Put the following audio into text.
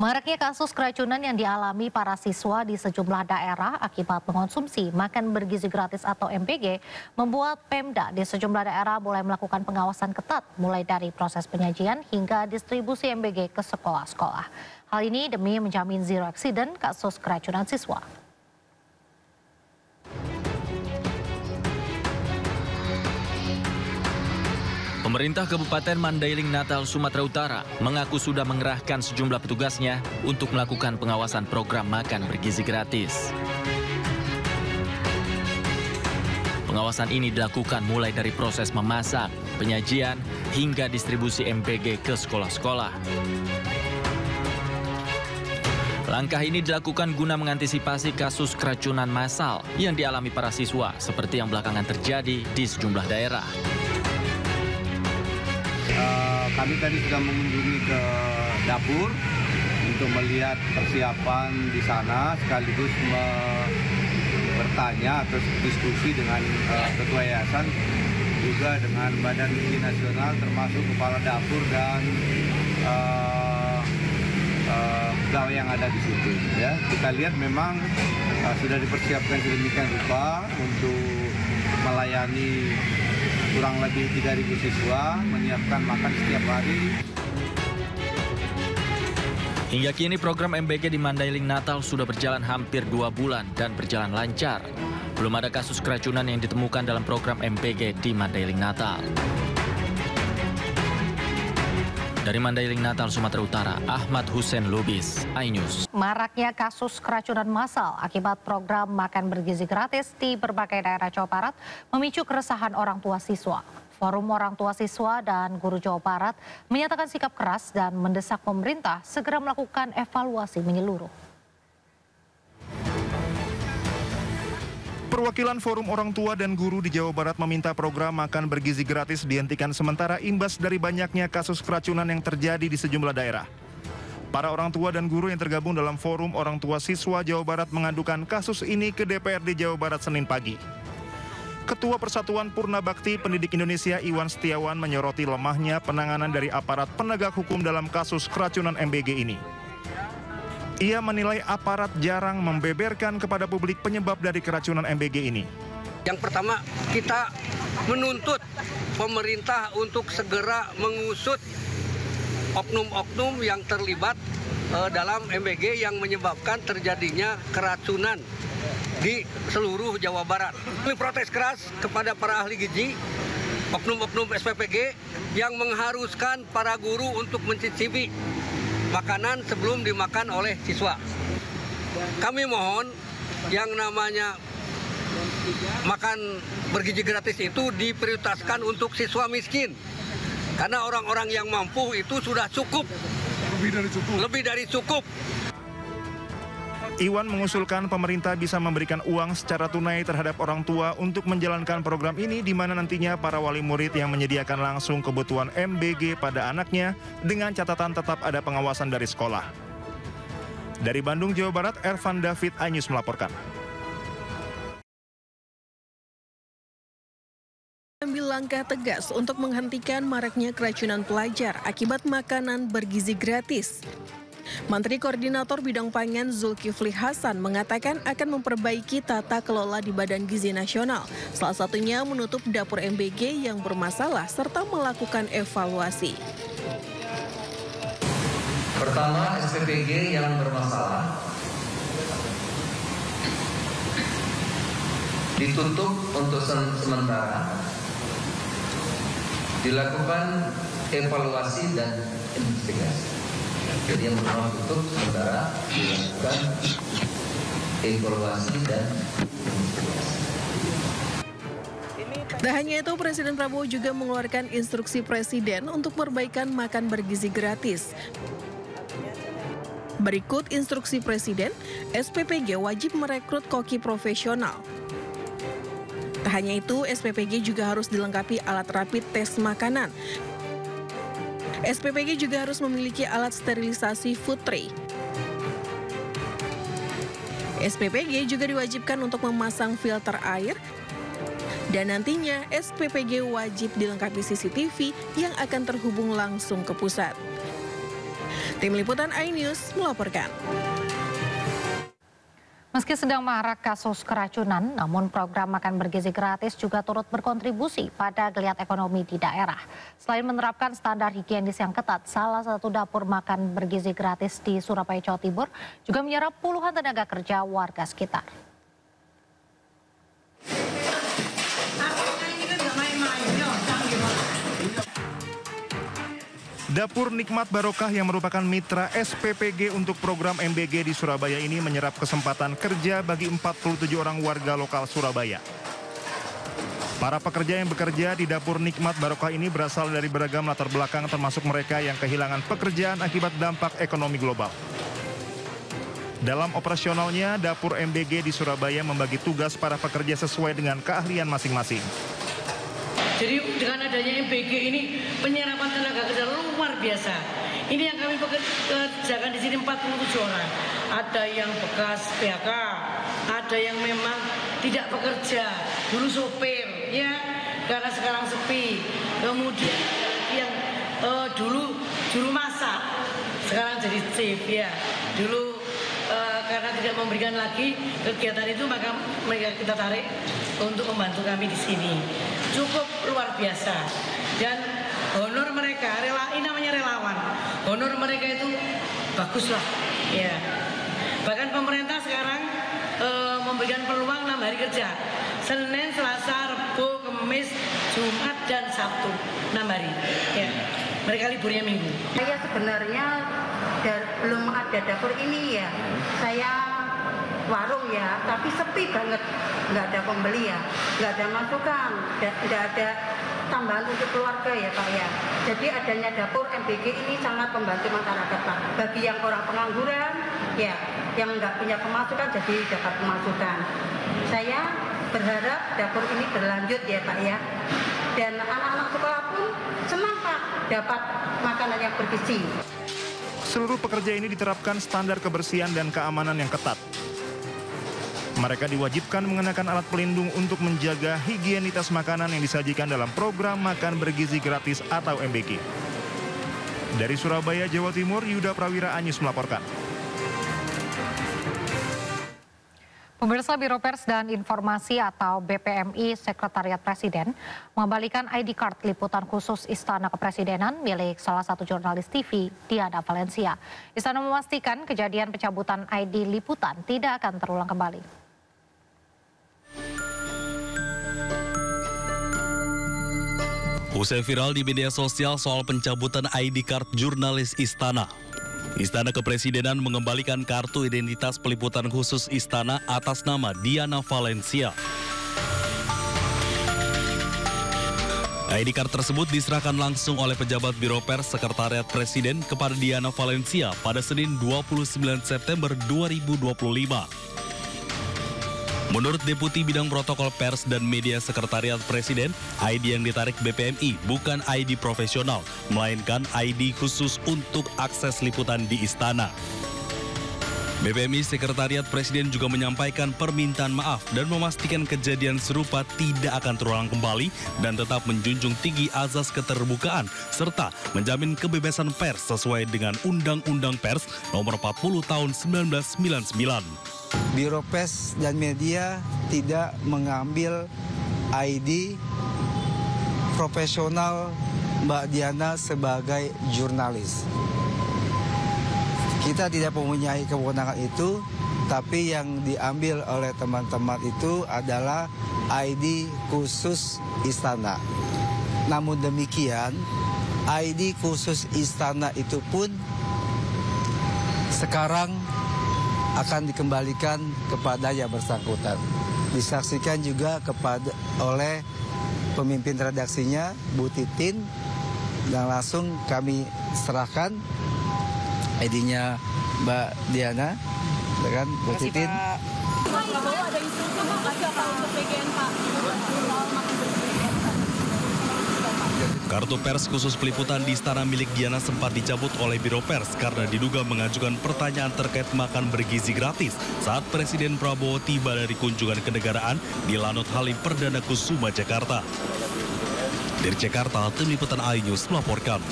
Maraknya kasus keracunan yang dialami para siswa di sejumlah daerah akibat mengonsumsi makan bergizi gratis atau MBG membuat Pemda di sejumlah daerah mulai melakukan pengawasan ketat mulai dari proses penyajian hingga distribusi MBG ke sekolah-sekolah. Hal ini demi menjamin zero accident kasus keracunan siswa. Pemerintah Kabupaten Mandailing Natal, Sumatera Utara mengaku sudah mengerahkan sejumlah petugasnya untuk melakukan pengawasan program makan bergizi gratis. Pengawasan ini dilakukan mulai dari proses memasak, penyajian, hingga distribusi MBG ke sekolah-sekolah. Langkah ini dilakukan guna mengantisipasi kasus keracunan massal yang dialami para siswa seperti yang belakangan terjadi di sejumlah daerah. Kami tadi sudah mengunjungi ke dapur untuk melihat persiapan di sana, sekaligus bertanya atau diskusi dengan Ketua Yayasan, juga dengan Badan Gizi Nasional, termasuk Kepala Dapur dan pegawai yang ada di situ. Ya, kita lihat memang sudah dipersiapkan sedemikian rupa untuk melayani kurang lebih 3.000 siswa, menyiapkan makan setiap hari. Hingga kini program MBG di Mandailing Natal sudah berjalan hampir 2 bulan dan berjalan lancar. Belum ada kasus keracunan yang ditemukan dalam program MBG di Mandailing Natal. Dari Mandailing Natal, Sumatera Utara, Ahmad Hussein Lubis, iNews. Maraknya kasus keracunan massal akibat program makan bergizi gratis di berbagai daerah Jawa Barat memicu keresahan orang tua siswa. Forum Orang Tua Siswa dan Guru Jawa Barat menyatakan sikap keras dan mendesak pemerintah segera melakukan evaluasi menyeluruh. Perwakilan Forum Orang Tua dan Guru di Jawa Barat meminta program makan bergizi gratis dihentikan sementara imbas dari banyaknya kasus keracunan yang terjadi di sejumlah daerah. Para orang tua dan guru yang tergabung dalam Forum Orang Tua Siswa Jawa Barat mengadukan kasus ini ke DPRD Jawa Barat Senin pagi. Ketua Persatuan Purna Bakti Pendidik Indonesia Iwan Setiawan menyoroti lemahnya penanganan dari aparat penegak hukum dalam kasus keracunan MBG ini. Ia menilai aparat jarang membeberkan kepada publik penyebab dari keracunan MBG ini. Yang pertama, kita menuntut pemerintah untuk segera mengusut oknum-oknum yang terlibat dalam MBG yang menyebabkan terjadinya keracunan di seluruh Jawa Barat. Kami protes keras kepada para ahli gizi, oknum-oknum SPPG yang mengharuskan para guru untuk mencicipi makanan sebelum dimakan oleh siswa. Kami mohon yang namanya makan bergizi gratis itu diprioritaskan untuk siswa miskin. Karena orang-orang yang mampu itu sudah cukup. Lebih dari cukup. Iwan mengusulkan pemerintah bisa memberikan uang secara tunai terhadap orang tua untuk menjalankan program ini, di mana nantinya para wali murid yang menyediakan langsung kebutuhan MBG pada anaknya dengan catatan tetap ada pengawasan dari sekolah. Dari Bandung, Jawa Barat, Ervan David, iNews melaporkan. Ambil langkah tegas untuk menghentikan maraknya keracunan pelajar akibat makanan bergizi gratis. Menteri Koordinator Bidang Pangan Zulkifli Hasan mengatakan akan memperbaiki tata kelola di Badan Gizi Nasional, salah satunya menutup dapur MBG yang bermasalah serta melakukan evaluasi. Pertama, SPPG yang bermasalah ditutup untuk sementara, dilakukan evaluasi dan investigasi. Jadi yang pertama tutup sementara, dilakukan evaluasi dan investigasi. Tak hanya itu, Presiden Prabowo juga mengeluarkan instruksi Presiden untuk perbaikan makan bergizi gratis. Berikut instruksi Presiden, SPPG wajib merekrut koki profesional. Tak hanya itu, SPPG juga harus dilengkapi alat rapid tes makanan. SPPG juga harus memiliki alat sterilisasi food tray. SPPG juga diwajibkan untuk memasang filter air. Dan nantinya SPPG wajib dilengkapi CCTV yang akan terhubung langsung ke pusat. Tim Liputan iNews melaporkan. Meski sedang marak kasus keracunan, namun program makan bergizi gratis juga turut berkontribusi pada geliat ekonomi di daerah. Selain menerapkan standar higienis yang ketat, salah satu dapur makan bergizi gratis di Surabaya, Jawa Timur juga menyerap puluhan tenaga kerja warga sekitar. Dapur Nikmat Barokah yang merupakan mitra SPPG untuk program MBG di Surabaya ini menyerap kesempatan kerja bagi 47 orang warga lokal Surabaya. Para pekerja yang bekerja di Dapur Nikmat Barokah ini berasal dari beragam latar belakang, termasuk mereka yang kehilangan pekerjaan akibat dampak ekonomi global. Dalam operasionalnya, Dapur MBG di Surabaya membagi tugas para pekerja sesuai dengan keahlian masing-masing. Jadi dengan adanya MBG ini penyerapan tenaga kerja luar biasa. Ini yang kami kerjakan di sini 47 orang. Ada yang bekas PHK, ada yang memang tidak bekerja, dulu sopir, ya karena sekarang sepi. Kemudian yang dulu juru masak, sekarang jadi chef, ya. Dulu karena tidak memberikan lagi kegiatan itu, maka mereka kita tarik untuk membantu kami di sini. Cukup luar biasa, dan honor mereka, ini namanya relawan. Honor mereka itu baguslah, ya. Bahkan pemerintah sekarang memberikan peluang 6 hari kerja, Senin, Selasa, Rabu, Kamis, Jumat, dan Sabtu, 6 hari. Ya. Mereka liburnya Minggu. Saya sebenarnya belum ada dapur ini ya. Saya warung ya, tapi sepi banget, nggak ada pembeli ya, nggak ada masukan, nggak ada tambahan untuk keluarga ya Pak ya. Jadi adanya dapur MBG ini sangat membantu masyarakat Pak. Bagi yang orang pengangguran ya, yang nggak punya pemasukan jadi dapat pemasukan. Saya berharap dapur ini berlanjut ya Pak ya. Dan anak-anak sekolah pun senang Pak dapat makanan yang bergizi. Seluruh pekerja ini diterapkan standar kebersihan dan keamanan yang ketat. Mereka diwajibkan mengenakan alat pelindung untuk menjaga higienitas makanan yang disajikan dalam program makan bergizi gratis atau MBG. Dari Surabaya, Jawa Timur, Yuda Prawira, iNews melaporkan. Pemirsa, Biro Pers dan Informasi atau BPMI Sekretariat Presiden mengembalikan ID card liputan khusus Istana Kepresidenan milik salah satu jurnalis TV, Diana Valencia. Istana memastikan kejadian pencabutan ID liputan tidak akan terulang kembali. Usai viral di media sosial soal pencabutan ID card jurnalis Istana, Istana Kepresidenan mengembalikan kartu identitas peliputan khusus Istana atas nama Diana Valencia. ID card tersebut diserahkan langsung oleh pejabat Biro Pers Sekretariat Presiden kepada Diana Valencia pada Senin 29 September 2025. Menurut Deputi Bidang Protokol Pers dan Media Sekretariat Presiden, ID yang ditarik BPMI bukan ID profesional, melainkan ID khusus untuk akses liputan di Istana. BPMI Sekretariat Presiden juga menyampaikan permintaan maaf dan memastikan kejadian serupa tidak akan terulang kembali dan tetap menjunjung tinggi azas keterbukaan serta menjamin kebebasan pers sesuai dengan Undang-Undang Pers Nomor 40 Tahun 1999. Biro Pers dan Media tidak mengambil ID profesional Mbak Diana sebagai jurnalis. Kita tidak mempunyai kewenangan itu, tapi yang diambil oleh teman-teman itu adalah ID khusus Istana. Namun demikian, ID khusus Istana itu pun sekarang akan dikembalikan kepada yang bersangkutan. Disaksikan juga oleh pemimpin redaksinya, Bu Titin, dan langsung kami serahkan ID-nya Mbak Diana, dengan Bu Titin. Pak Prabowo ada instruksi apa untuk PGN Pak? Kartu pers khusus peliputan di Istana milik Diana sempat dicabut oleh Biro Pers karena diduga mengajukan pertanyaan terkait makan bergizi gratis saat Presiden Prabowo tiba dari kunjungan kenegaraan di Lanut Halim Perdana Kusuma, Jakarta. Dari Jakarta, Tim Liputan iNews melaporkan.